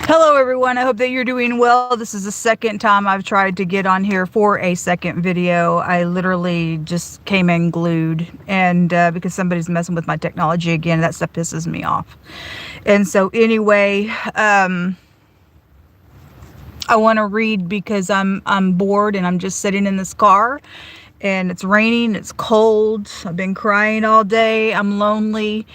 Hello everyone, I hope that you're doing well. This is the second time I've tried to get on here for a second video. I literally just came in glued, and because somebody's messing with my technology again, that stuff pisses me off. And so anyway, I want to read because I'm bored and I'm just sitting in this car and it's raining, it's cold, I've been crying all day, I'm lonely,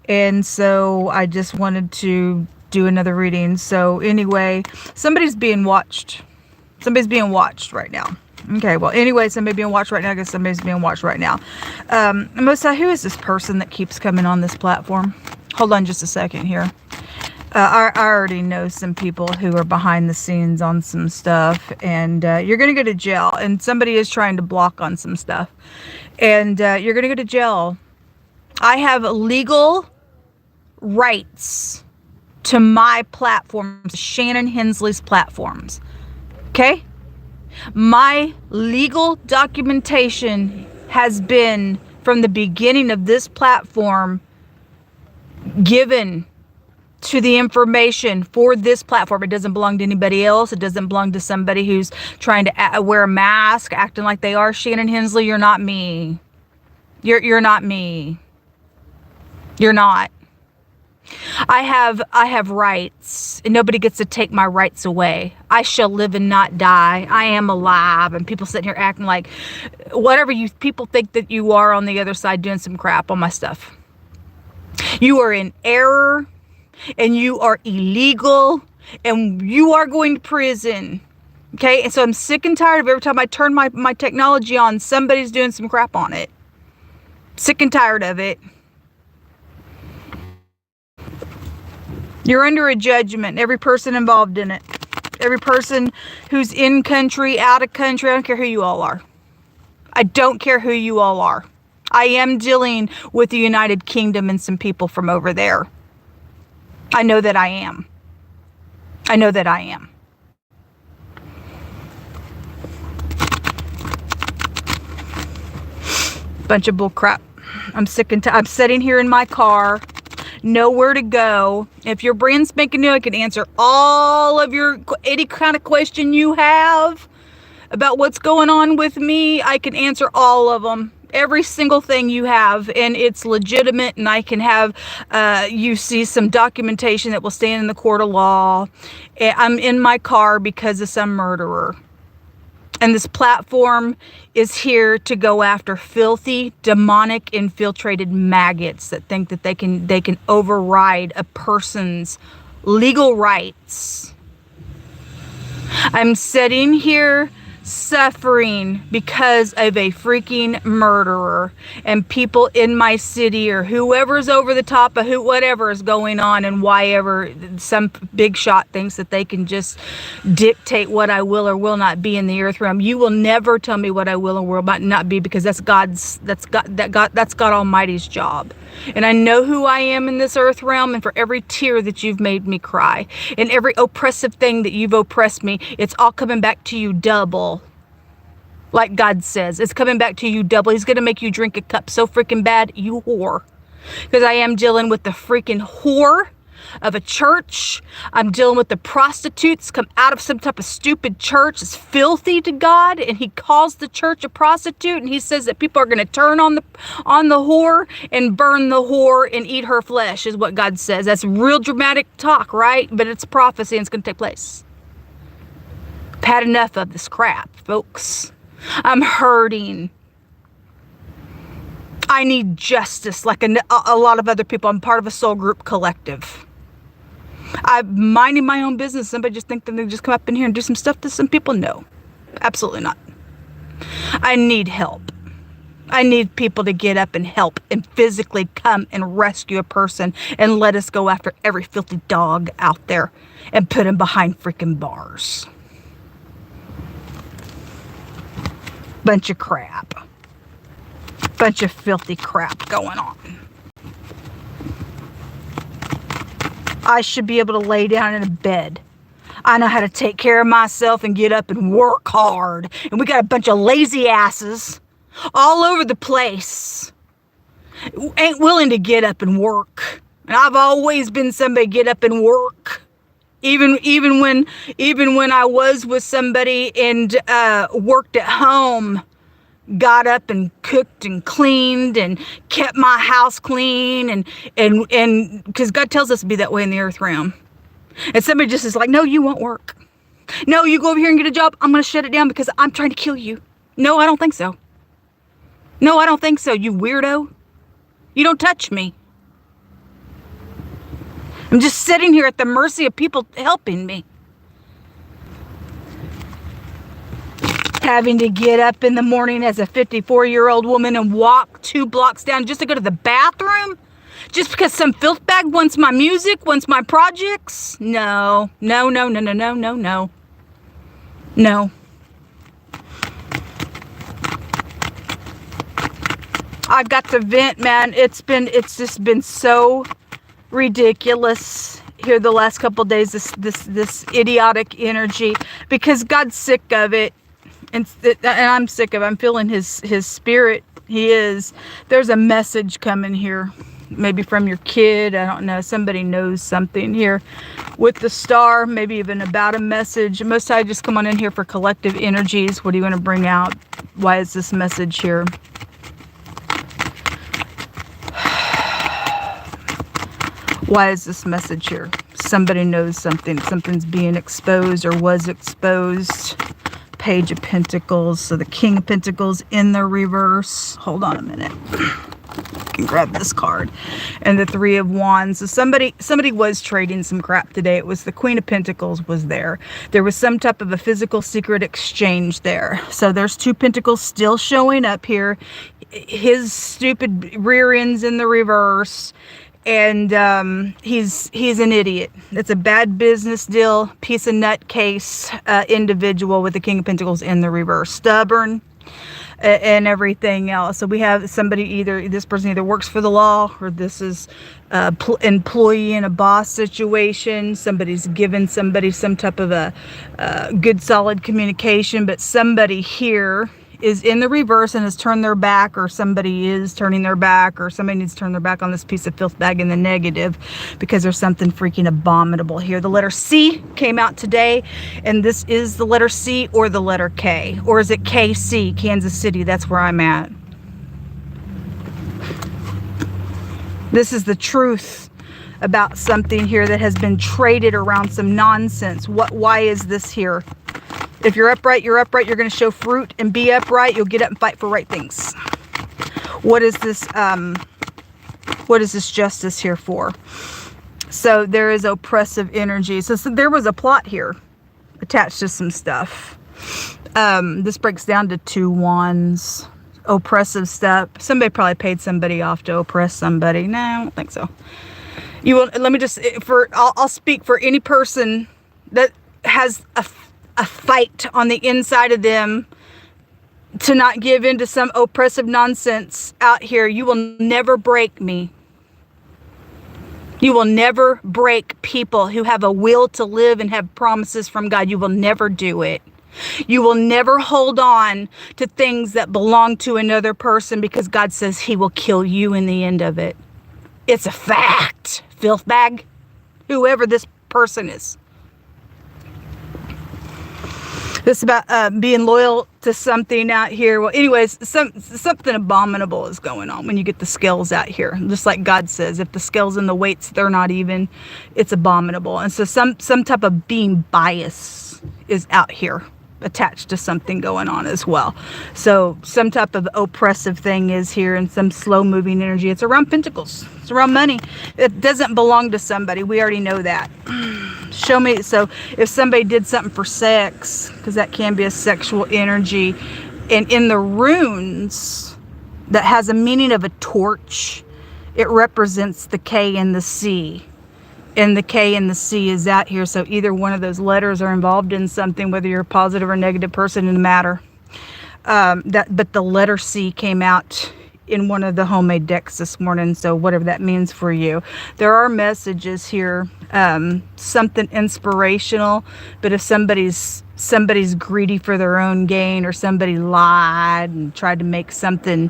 and so I just wanted to do another reading. So anyway, somebody's being watched. Somebody's being watched right now. Okay, well anyway, somebody being watched right now. I guess somebody's being watched right now. Mosa, who is this person that keeps coming on this platform? Hold on just a second here. I already know some people who are behind the scenes on some stuff, and you're gonna go to jail, and somebody is trying to block on some stuff, and you're gonna go to jail. I have legal rights to my platforms, Shannon Hensley's platforms. Okay? My legal documentation has been, from the beginning of this platform, given to the information for this platform. It doesn't belong to anybody else. It doesn't belong to somebody who's trying to wear a mask, acting like they are Shannon Hensley. You're not me. You're not me. You're not. I have rights, and nobody gets to take my rights away. I shall live and not die. I am alive. And people sitting here acting like whatever you people think that you are on the other side doing some crap on my stuff. You are in error, and you are illegal, and you are going to prison. Okay? And so I'm sick and tired of every time I turn my technology on, somebody's doing some crap on it. Sick and tired of it. You're under a judgment, every person involved in it. Every person who's in country, out of country. I don't care who you all are. I don't care who you all are. I am dealing with the United Kingdom and some people from over there. I know that I am. I know that I am. Bunch of bull crap. I'm sick and tired. I'm sitting here in my car. Nowhere to go. If you're brand spanking new, I can answer all of any kind of question you have about what's going on with me. I can answer all of them. Every single thing you have, and it's legitimate, and I can have you see some documentation that will stand in the court of law. I'm in my car because of some murderer. And this platform is here to go after filthy, demonic, infiltrated maggots that think that they can override a person's legal rights. I'm sitting here suffering because of a freaking murderer, and people in my city, or whoever's over the top of whatever is going on, and why ever some big shot thinks that they can just dictate what I will or will not be in the earth realm. You will never tell me what I will or will not be, because that's God Almighty's job. And I know who I am in this earth realm, and for every tear that you've made me cry, and every oppressive thing that you've oppressed me, it's all coming back to you double. Like God says, it's coming back to you double. He's going to make you drink a cup so freaking bad, you whore. Because I am dealing with the freaking whore of a church. I'm dealing with the prostitutes come out of some type of stupid church. It's filthy to God, and he calls the church a prostitute, and he says that people are going to turn on the whore and burn the whore and eat her flesh, is what God says. That's real dramatic talk, right? But it's prophecy, and it's going to take place. I've had enough of this crap, folks. I'm hurting. I need justice like a lot of other people. I'm part of a soul group collective. I'm minding my own business. Somebody just think that they just come up in here and do some stuff to some people? No, absolutely not. I need help. I need people to get up and help and physically come and rescue a person and let us go after every filthy dog out there and put him behind freaking bars. Bunch of crap. Bunch of filthy crap going on. I should be able to lay down in a bed. I know how to take care of myself and get up and work hard. And we got a bunch of lazy asses all over the place. Ain't willing to get up and work. And I've always been somebody get up and work. Even when I was with somebody and worked at home, got up and cooked and cleaned and kept my house clean, and because God tells us to be that way in the earth realm. And somebody just is like, no, you won't work. No, you go over here and get a job. I'm going to shut it down because I'm trying to kill you. No, I don't think so. No, I don't think so, you weirdo. You don't touch me. I'm just sitting here at the mercy of people helping me. Having to get up in the morning as a 54-year-old woman and walk 2 blocks down just to go to the bathroom? Just because some filth bag wants my music, wants my projects? No. No, no, no, no, no, no, no. No. I've got to vent, man. It's just been so ridiculous here the last couple days, this idiotic energy, because God's sick of it. And I'm sick of it. I'm feeling his spirit. He is. There's a message coming here. Maybe from your kid. I don't know. Somebody knows something here with the star. Maybe even about a message. Most I just come on in here for collective energies. What are you going to bring out? Why is this message here? Why is this message here? Somebody knows something. Something's being exposed or was exposed. Page of Pentacles. So the King of Pentacles in the reverse. Hold on a minute. I can grab this card. And the Three of Wands. So somebody was trading some crap today. It was the Queen of Pentacles was there. There was some type of a physical secret exchange there. So there's 2 pentacles still showing up here. His stupid rear end's in the reverse. And he's an idiot. It's a bad business deal, piece of nutcase individual with the King of Pentacles in the reverse, stubborn and everything else. So we have somebody, this person either works for the law, or this is employee in a boss situation. Somebody's given somebody some type of a good solid communication, but somebody here is in the reverse and has turned their back, or somebody is turning their back, or somebody needs to turn their back on this piece of filth bag in the negative, because there's something freaking abominable here. The letter C came out today, and this is the letter C or the letter K, or is it KC, Kansas City? That's where I'm at. This is the truth about something here that has been traded around some nonsense. Why is this here? If you're upright, you're upright. You're going to show fruit and be upright. You'll get up and fight for right things. What is this? What is this justice here for? So there is oppressive energy. So there was a plot here attached to some stuff. This breaks down to 2 wands. Oppressive stuff. Somebody probably paid somebody off to oppress somebody. No, I don't think so. You will. Let me just. I'll speak for any person that has a fight on the inside of them to not give in to some oppressive nonsense out here. You will never break me. You will never break people who have a will to live and have promises from God. You will never do it. You will never hold on to things that belong to another person, because God says he will kill you in the end of it. It's a fact, filth bag, whoever this person is. This about being loyal to something out here. Well, anyways, something abominable is going on when you get the scales out here. Just like God says, if the scales and the weights, they're not even, it's abominable. And so some type of being bias is out here attached to something going on as well. So some type of oppressive thing is here, and some slow moving energy. It's around pentacles. It's around money. It doesn't belong to somebody. We already know that. Show me. So if somebody did something for sex, because that can be a sexual energy, and in the runes that has a meaning of a torch, it represents the K and the C. And the K and the C is out here. So either one of those letters are involved in something, whether you're a positive or negative person, in the matter. But the letter C came out in one of the homemade decks this morning. So whatever that means for you. There are messages here. Something inspirational. But if somebody's greedy for their own gain, or somebody lied and tried to make something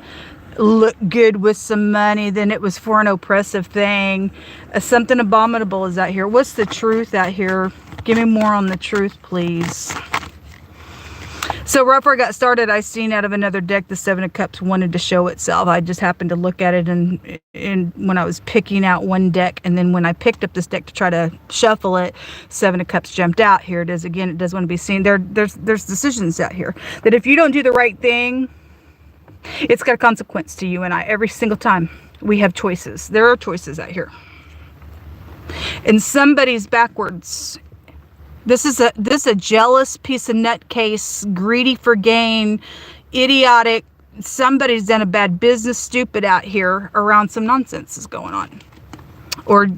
look good with some money, then it was for an oppressive thing. Something abominable is out here. What's the truth out here? Give me more on the truth, please. So right before I got started, I seen out of another deck the Seven of Cups wanted to show itself. I just happened to look at it and when I was picking out one deck, and then when I picked up this deck to try to shuffle it, Seven of Cups jumped out. Here it is again. It does want to be seen. There's decisions out here that if you don't do the right thing, it's got a consequence to you and I. Every single time we have choices. There are choices out here. And somebody's backwards. This is a jealous piece of nutcase, greedy for gain, idiotic. Somebody's done a bad business, stupid out here around some nonsense is going on. Or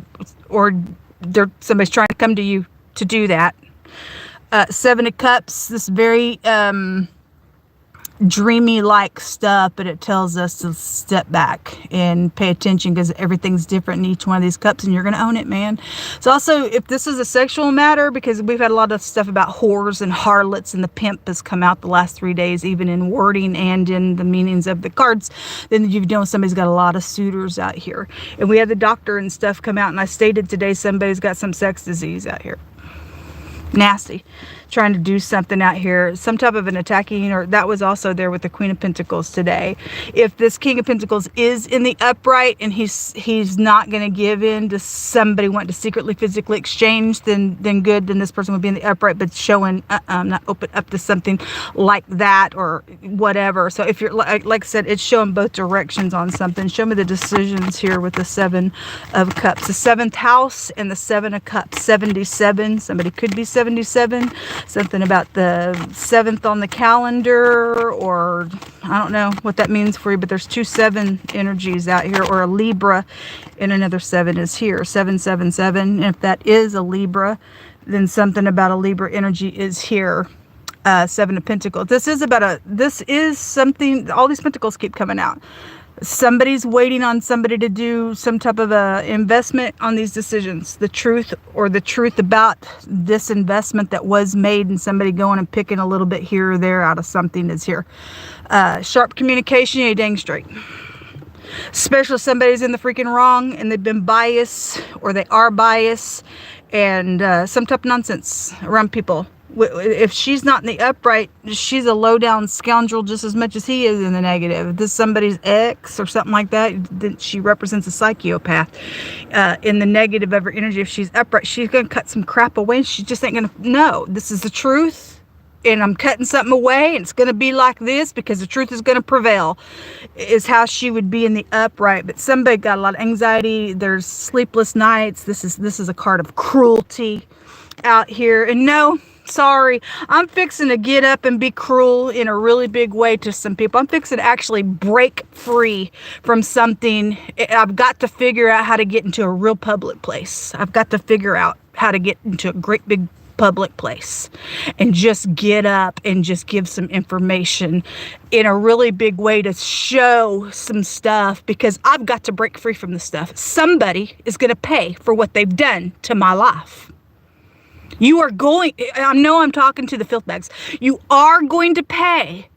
somebody's trying to come to you to do that. Seven of Cups, this very dreamy like stuff, but it tells us to step back and pay attention because everything's different in each one of these cups and you're going to own it, man. So also, if this is a sexual matter, because we've had a lot of stuff about whores and harlots, and the pimp has come out the last 3 days, even in wording and in the meanings of the cards, then you know somebody's got a lot of suitors out here. And we had the doctor and stuff come out, and I stated today somebody's got some sex disease out here. Nasty. Trying to do something out here, some type of an attacking, or that was also there with the Queen of Pentacles today. If this King of Pentacles is in the upright and he's not going to give in to somebody wanting to secretly physically exchange, then good, then this person would be in the upright, but showing not open up to something like that or whatever. So if you're like I said, it's showing both directions on something. Show me the decisions here with the Seven of Cups, the 7th house and the 7 of Cups. 77, somebody could be 77. Something about the 7th on the calendar, or I don't know what that means for you, but there's 2 7 energies out here, or a Libra, and another 7 is here, 777. And if that is a Libra, then something about a Libra energy is here. 7 of Pentacles. This is something, all these pentacles keep coming out. Somebody's waiting on somebody to do some type of a investment on these decisions. The truth about this investment that was made, and somebody going and picking a little bit here or there out of something is here. Sharp communication, you dang straight. Especially if somebody's in the freaking wrong and they've been biased, or they are biased, and some type of nonsense around people. If she's not in the upright, she's a low-down scoundrel just as much as he is in the negative. If this is somebody's ex or something like that, then she represents a psychopath in the negative of her energy. If she's upright, she's going to cut some crap away. She just ain't going to, no, this is the truth, and I'm cutting something away, and it's going to be like this because the truth is going to prevail, is how she would be in the upright. But somebody got a lot of anxiety. There's sleepless nights. This is a card of cruelty out here. And no, sorry, I'm fixing to get up and be cruel in a really big way to some people. I'm fixing to actually break free from something. I've got to figure out how to get into a real public place. I've got to figure out how to get into a great big public place and just get up and just give some information in a really big way to show some stuff, because I've got to break free from the stuff. Somebody is going to pay for what they've done to my life. You are going, I know I'm talking to the filth bags. You are going to pay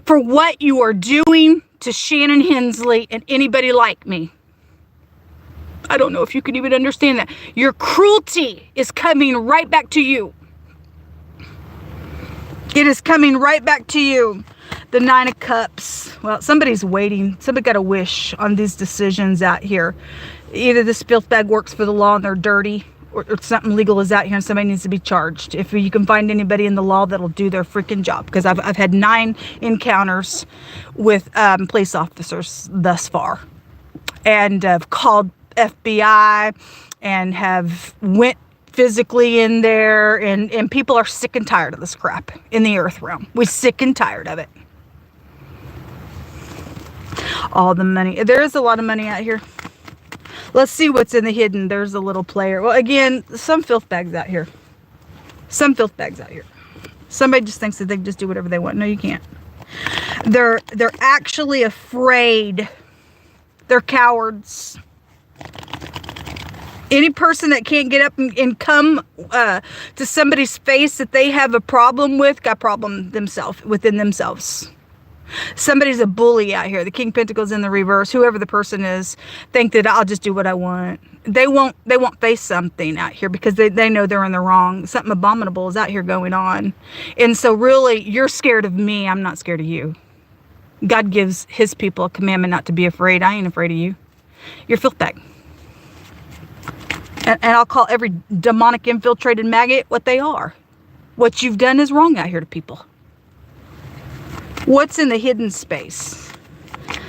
for what you are doing to Shannon Hensley and anybody like me. I don't know if you can even understand that. Your cruelty is coming right back to you. It is coming right back to you. The 9 of Cups. Well, somebody's waiting. Somebody got a wish on these decisions out here. Either this filth bag works for the law and they're dirty, or something legal is out here and somebody needs to be charged. If you can find anybody in the law that'll do their freaking job, because I've had 9 encounters with police officers thus far, and I've called FBI and have went physically in there, and people are sick and tired of this crap in the earth realm. We're sick and tired of it. All the money. There is a lot of money out here. Let's see what's in the hidden. There's a little player. Well, again, some filth bags out here. Some filth bags out here. Somebody just thinks that they can just do whatever they want. No, you can't. They're actually afraid. They're cowards. Any person that can't get up and come to somebody's face that they have a problem with, got a problem within themselves. Somebody's a bully out here. The King of Pentacles in the reverse, whoever the person is, think that I'll just do what I want. They won't face something out here because they know they're in the wrong. Something abominable is out here going on. And so really, you're scared of me. I'm not scared of you. God gives his people a commandment not to be afraid. I ain't afraid of you. You're filth bag. And I'll call every demonic infiltrated maggot what they are. What you've done is wrong out here to people. What's in the hidden space?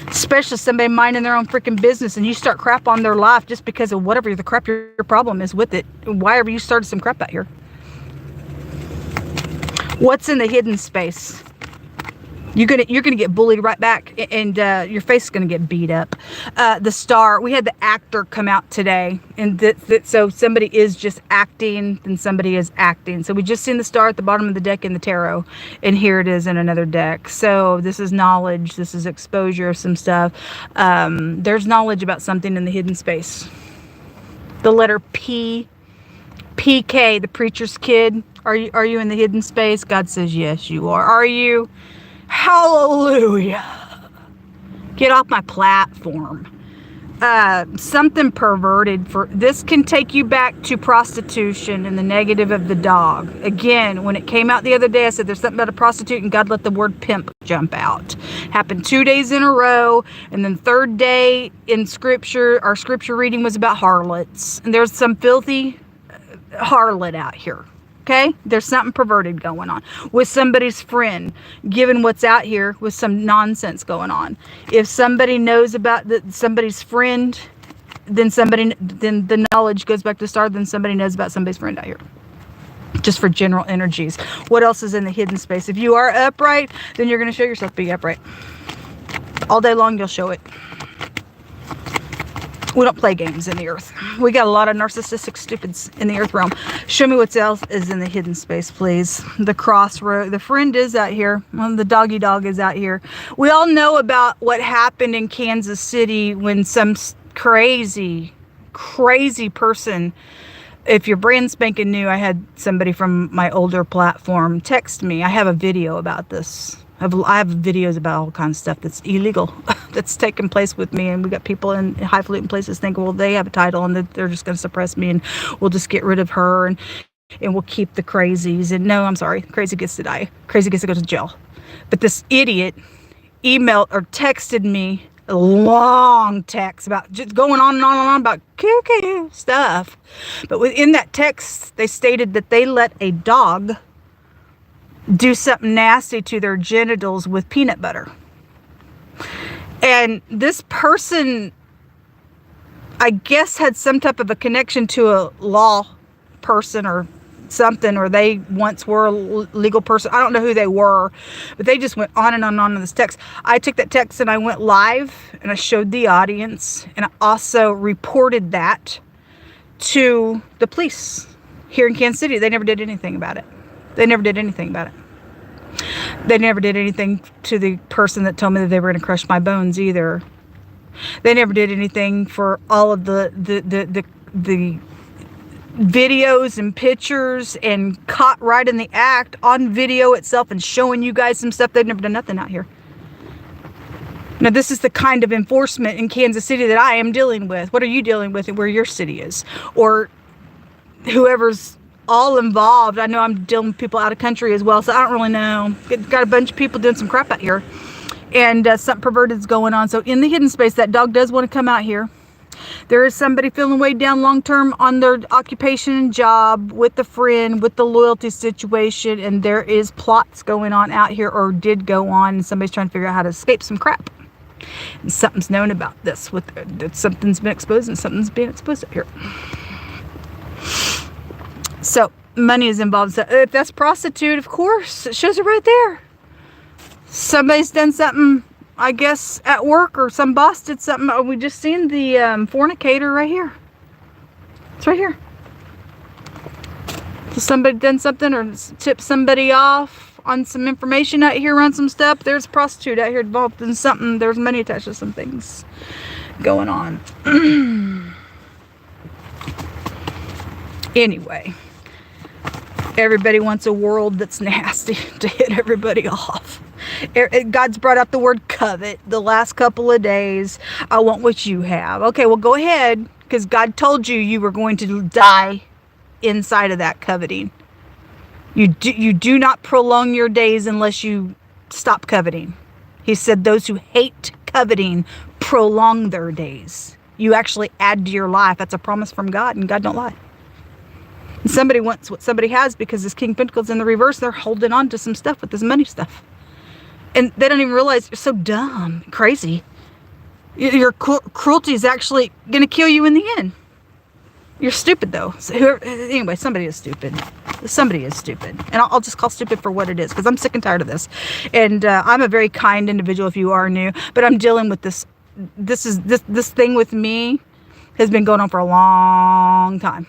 Especially somebody minding their own freaking business and you start crap on their life just because of whatever the crap your problem is with it. Why ever you started some crap out here? What's in the hidden space? You're gonna get bullied right back, and your face is gonna get beat up. The Star, we had the actor come out today, and so somebody is just acting, and somebody is acting. So we just seen the Star at the bottom of the deck in the tarot, and here it is in another deck. So this is knowledge, this is exposure of some stuff. There's knowledge about something in the hidden space. The letter P, PK, the preacher's kid. Are you in the hidden space? God says yes, you are. Are you? Hallelujah. Get off my platform. Something perverted. This can take you back to prostitution and the negative of the dog. Again, when it came out the other day, I said there's something about a prostitute and God let the word pimp jump out. Happened 2 days in a row, and then third day in scripture, our scripture reading was about harlots. And there's some filthy harlot out here. Okay, there's something perverted going on with somebody's friend, given what's out here with some nonsense going on. If somebody knows about somebody's friend, then the knowledge goes back to Star, then somebody knows about somebody's friend out here. Just for general energies. What else is in the hidden space? If you are upright, then you're going to show yourself being upright. All day long, you'll show it. We don't play games in the earth. We got a lot of narcissistic stupids in the earth realm. Show me what else is in the hidden space, please. The crossroad. The friend is out here. Well, the doggy dog is out here. We all know about what happened in Kansas City when some crazy person, if you're brand spanking new, I had somebody from my older platform text me. I have a video about this. I have videos about all kinds of stuff that's illegal that's taken place with me, and we got people in highfalutin places think, well, they have a title and they're just going to suppress me and we'll just get rid of her and we'll keep the crazies. And no, I'm sorry, crazy gets to die. Crazy gets to go to jail. But this idiot emailed or texted me a long text about just going on and on and on about cuckoo stuff. But within that text, they stated that they let a dog do something nasty to their genitals with peanut butter. And this person, I guess, had some type of a connection to a law person or something, or they once were a legal person. I don't know who they were, but they just went on and on and on in this text. I took that text and I went live and I showed the audience, and I also reported that to the police here in Kansas City. They never did anything about it. They never did anything about it. They never did anything to the person that told me that they were going to crush my bones either. They never did anything for all of the videos and pictures and caught right in the act on video itself and showing you guys some stuff. They've never done nothing out here. Now, this is the kind of enforcement in Kansas City that I am dealing with. What are you dealing with where your city is? Or whoever's all involved. I know I'm dealing with people out of country as well, so I don't really know. Got a bunch of people doing some crap out here, and something perverted is going on. So in the hidden space, that dog does want to come out here. There is somebody feeling weighed down long term on their occupation and job, with the friend, with the loyalty situation, and there is plots going on out here, or did go on, and somebody's trying to figure out how to escape some crap. And something's known about this. Something's been exposed, and something's being exposed up here. So money is involved. So if that's prostitute, of course, it shows it right there. Somebody's done something, I guess, at work, or some boss did something. Oh, we just seen the fornicator right here. It's right here. So somebody done something or tipped somebody off on some information out here around some stuff. There's a prostitute out here involved in something. There's money attached to some things going on. Anyway, everybody wants a world that's nasty to hit everybody off. God's brought up the word covet the last couple of days. I want what you have. Okay, well, go ahead, because God told you you were going to die inside of that coveting. You do not prolong your days unless you stop coveting. He said those who hate coveting prolong their days. You actually add to your life. That's a promise from God, and God don't lie. And somebody wants what somebody has because this King of Pentacles in the reverse, they're holding on to some stuff with this money stuff. And they don't even realize you're so dumb, crazy. Your cruelty is actually going to kill you in the end. You're stupid, though. So anyway, somebody is stupid. Somebody is stupid. And I'll just call stupid for what it is, because I'm sick and tired of this. And I'm a very kind individual if you are new, but I'm dealing with this. This thing with me has been going on for a long time.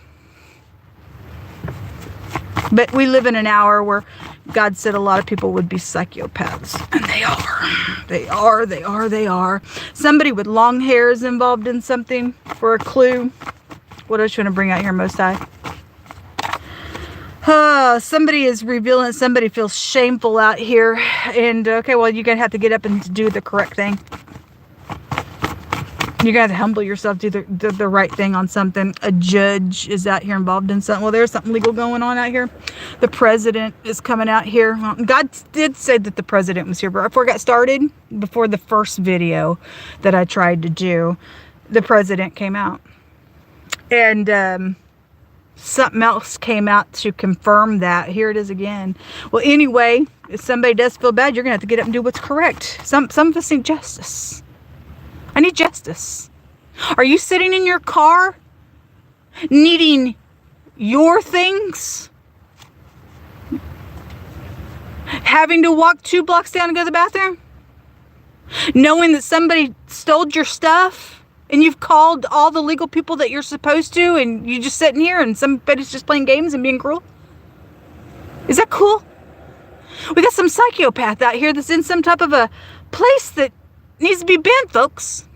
But we live in an hour where God said a lot of people would be psychopaths. And they are. They are, they are, they are. Somebody with long hair is involved in something for a clue. What else you want to bring out here, Most High? Somebody is revealing, somebody feels shameful out here. And, okay, well, you're going to have to get up and do the correct thing. You're going to have to humble yourself, do the right thing on something. A judge is out here involved in something. Well, there's something legal going on out here. The president is coming out here. Well, God did say that the president was here. But before I got started, before the first video that I tried to do, the president came out. And something else came out to confirm that. Here it is again. Well, anyway, if somebody does feel bad, you're going to have to get up and do what's correct. Some of us need justice. I need justice. Are you sitting in your car needing your things? Having to walk 2 blocks down to go to the bathroom? Knowing that somebody stole your stuff? And you've called all the legal people that you're supposed to, and you're just sitting here and somebody's just playing games and being cruel? Is that cool? We got some psychopath out here that's in some type of a place that needs to be banned, folks.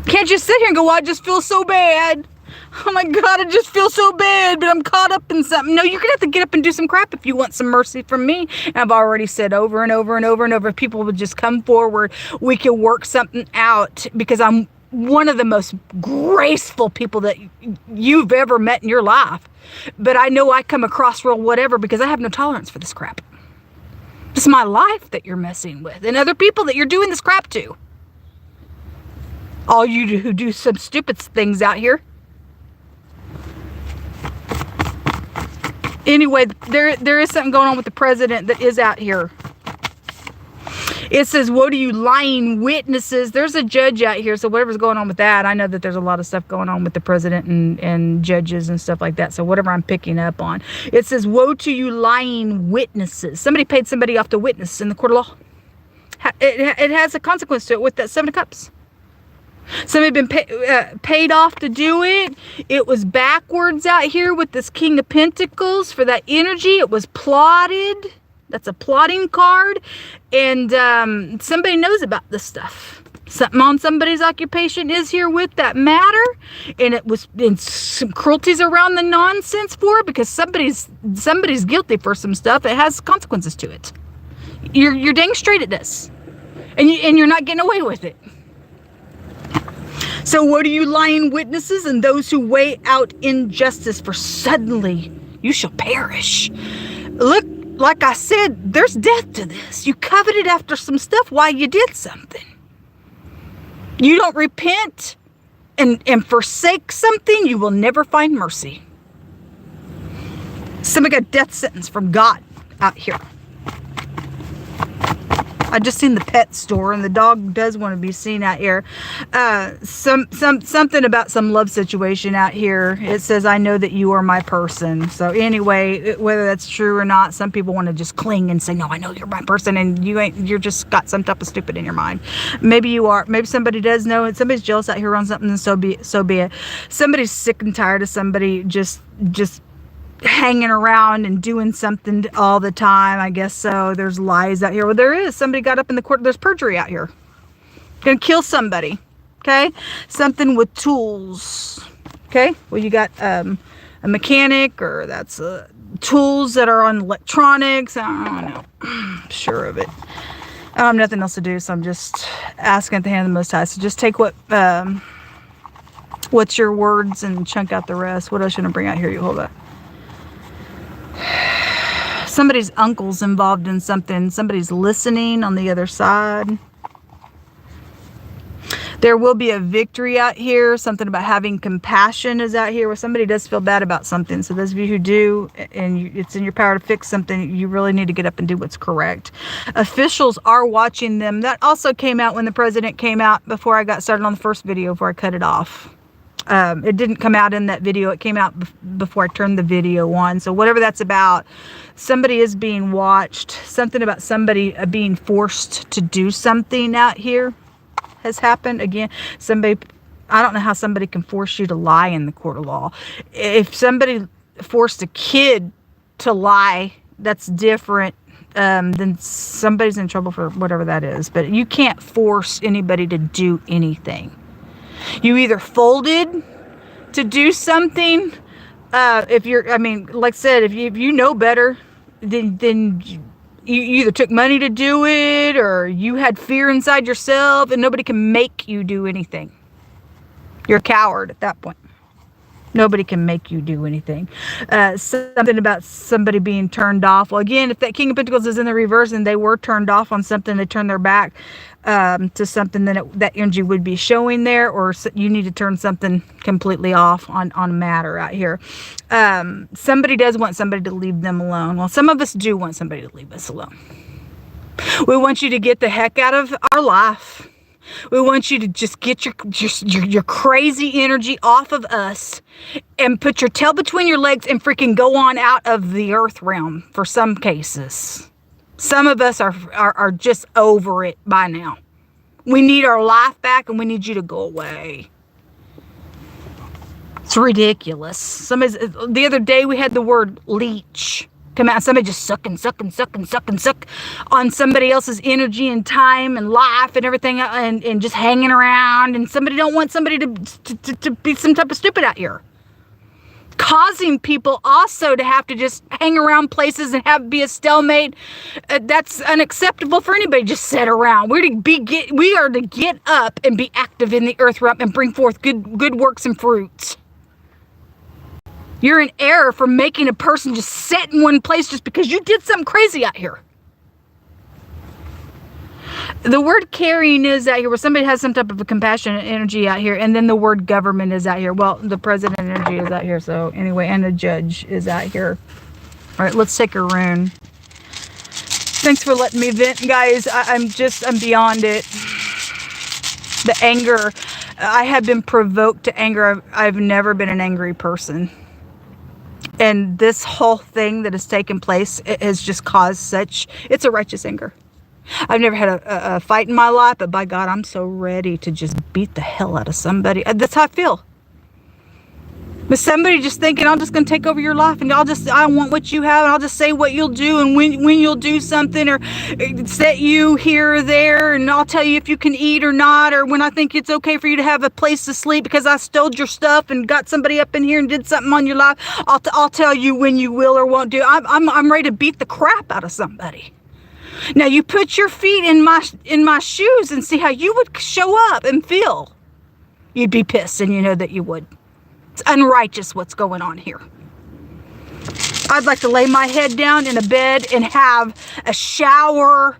Can't just sit here and go, well, I just feel so bad. Oh my God, I just feel so bad, but I'm caught up in something. No, you're going to have to get up and do some crap if you want some mercy from me. And I've already said over and over and over and over, if people would just come forward, we can work something out, because I'm one of the most graceful people that you've ever met in your life. But I know I come across real whatever because I have no tolerance for this crap. It's my life that you're messing with, and other people that you're doing this crap to. All you who do some stupid things out here. Anyway, there is something going on with the president that is out here. It says, woe to you lying witnesses. There's a judge out here, so whatever's going on with that, I know that there's a lot of stuff going on with the president and judges and stuff like that, so whatever I'm picking up on. It says, woe to you lying witnesses. Somebody paid somebody off to witness in the court of law. It has a consequence to it with that 7 of Cups. Somebody been paid off to do it. It was backwards out here with this King of Pentacles for that energy. It was plotted. That's a plotting card. And somebody knows about this stuff. Something on somebody's occupation is here with that matter. And it was in some cruelties around the nonsense for it, because somebody's guilty for some stuff. It has consequences to it. You're dang straight at this. And you're not getting away with it. So what are you lying witnesses and those who weigh out injustice, for suddenly you shall perish. Look, like I said, there's death to this. You coveted after some stuff while you did something. You don't repent and forsake something, you will never find mercy. Somebody got a death sentence from God out here. I just seen the pet store, and the dog does want to be seen out here. Something about some love situation out here. It says, I know that you are my person. So anyway, whether that's true or not, some people want to just cling and say, no, I know you're my person, and you ain't. You're just got some type of stupid in your mind. Maybe you are. Maybe somebody does know, and somebody's jealous out here on something, and so be it. Somebody's sick and tired of somebody just hanging around and doing something all the time, I guess so. There's lies out here. Well, there is. Somebody got up in the court. There's perjury out here. Gonna kill somebody. Okay? Something with tools. Okay? Well, you got a mechanic, or that's tools that are on electronics. I don't know. I'm sure of it. I have nothing else to do, so I'm just asking at the hand of the Most High. So just take what's your words and chunk out the rest. What else should I bring out here? You hold that. Somebody's uncle's involved in something. Somebody's listening on the other side. There will be a victory out here. Something about having compassion is out here where somebody does feel bad about something. So those of you who do, and it's in your power to fix something, you really need to get up and do what's correct. Officials are watching them. That also came out when the president came out before I got started on the first video, before I cut it off. It didn't come out in that video. It came out before I turned the video on. So whatever that's about, somebody is being watched. Something about somebody being forced to do something out here has happened. Again, somebody, I don't know how somebody can force you to lie in the court of law. If somebody forced a kid to lie, that's different. Then somebody's in trouble for whatever that is. But you can't force anybody to do anything. You either folded to do something. If you're, I mean, like I said, if you know better, then you either took money to do it, or you had fear inside yourself, and nobody can make you do anything. You're a coward at that point. Nobody can make you do anything. Something about somebody being turned off. Well, again, if that King of Pentacles is in the reverse and they were turned off on something, they turned their back to something, then that energy would be showing there, or you need to turn something completely off on a matter out here. Somebody does want somebody to leave them alone. Well, some of us do want somebody to leave us alone. We want you to get the heck out of our life. We want you to just get your crazy energy off of us and put your tail between your legs and freaking go on out of the earth realm for some cases. Some of us are just over it by now. We need our life back, and we need you to go away. It's ridiculous. The other day we had the word leech come out. Somebody just suck on somebody else's energy and time and life and everything, and just hanging around. And somebody don't want somebody to be some type of stupid out here. Causing people also to have to just hang around places and be a stalemate. That's unacceptable for anybody. Just sit around. We are to get up and be active in the earth realm and bring forth good works and fruits. You're in error for making a person just sit in one place just because you did something crazy out here. The word carrying is out here where somebody has some type of a compassionate energy out here, and then the word government is out here. Well, the president energy is out here, so anyway, and the judge is out here. All right, let's take a rune. Thanks for letting me vent, guys. I'm beyond it. The anger. I have been provoked to anger. I've never been an angry person. And this whole thing that has taken place, it has just caused it's a righteous anger. I've never had a fight in my life, but by God, I'm so ready to just beat the hell out of somebody. That's how I feel. But somebody just thinking, I'm just going to take over your life, and I want what you have, and I'll just say what you'll do, and when you'll do something, or set you here or there, and I'll tell you if you can eat or not, or when I think it's okay for you to have a place to sleep because I stole your stuff and got somebody up in here and did something on your life. I'll tell you when you will or won't do. I'm ready to beat the crap out of somebody. Now you put your feet in my shoes and see how you would show up and feel. You'd be pissed, and you know that you would. It's unrighteous what's going on here. I'd like to lay my head down in a bed and have a shower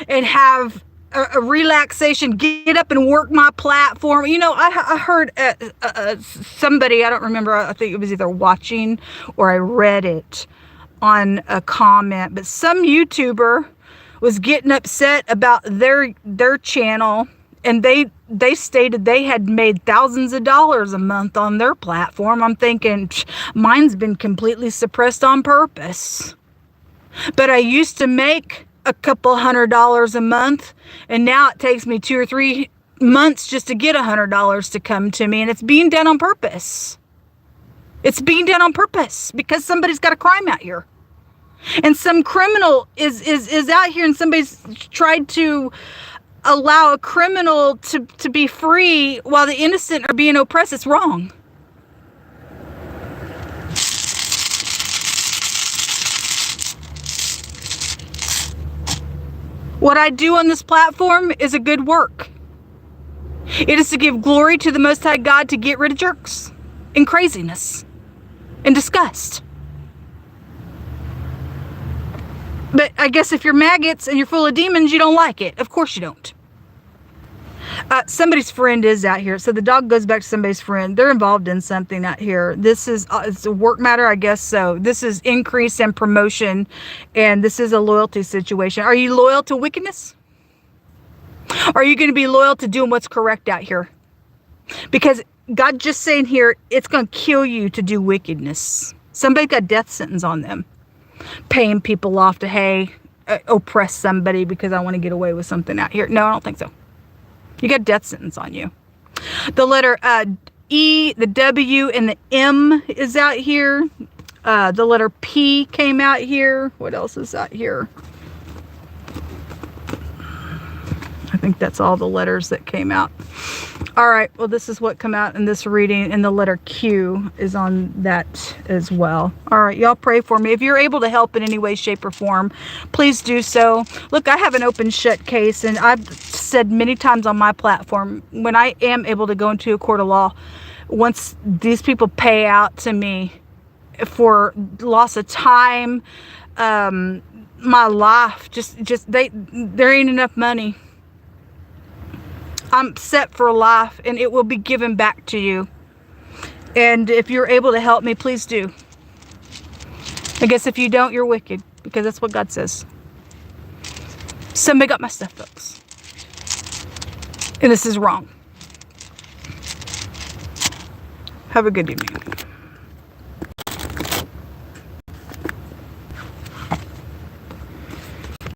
and have a relaxation, get up and work my platform. You know, I heard somebody, I don't remember, I think it was either watching or I read it on a comment, but some YouTuber was getting upset about their channel, and they stated they had made thousands of dollars a month on their platform. I'm thinking, mine's been completely suppressed on purpose. But I used to make a couple $100 a month, and now it takes me 2 or 3 months just to get $100 to come to me, and it's being done on purpose. It's being done on purpose because somebody's got a crime out here. And some criminal is out here, and somebody's tried to allow a criminal to be free while the innocent are being oppressed. It's wrong. What I do on this platform is a good work. It is to give glory to the Most High God, to get rid of jerks and craziness and disgust. But I guess if you're maggots and you're full of demons, you don't like it. Of course you don't. Somebody's friend is out here. So the dog goes back to somebody's friend. They're involved in something out here. This is it's a work matter, I guess. So this is increase and promotion. And this is a loyalty situation. Are you loyal to wickedness? Are you going to be loyal to doing what's correct out here? Because God just saying here, it's going to kill you to do wickedness. Somebody got death sentence on them. Paying people off to, hey, oppress somebody because I want to get away with something out here. No, I don't think so. You got death sentence on you. The letter E, the W, and the M is out here. The letter P came out here. What else is out here? I think that's all the letters that came out. All right, well, this is what come out in this reading, and the letter Q is on that as well. All right, y'all pray for me. If you're able to help in any way, shape, or form, please do so. Look, I have an open shut case, and I've said many times on my platform, when I am able to go into a court of law, once these people pay out to me for loss of time, my life, there ain't enough money. I'm set for life, and it will be given back to you. And if you're able to help me, please do. I guess if you don't, you're wicked, because that's what God says. Somebody got my stuff, folks. And this is wrong. Have a good evening.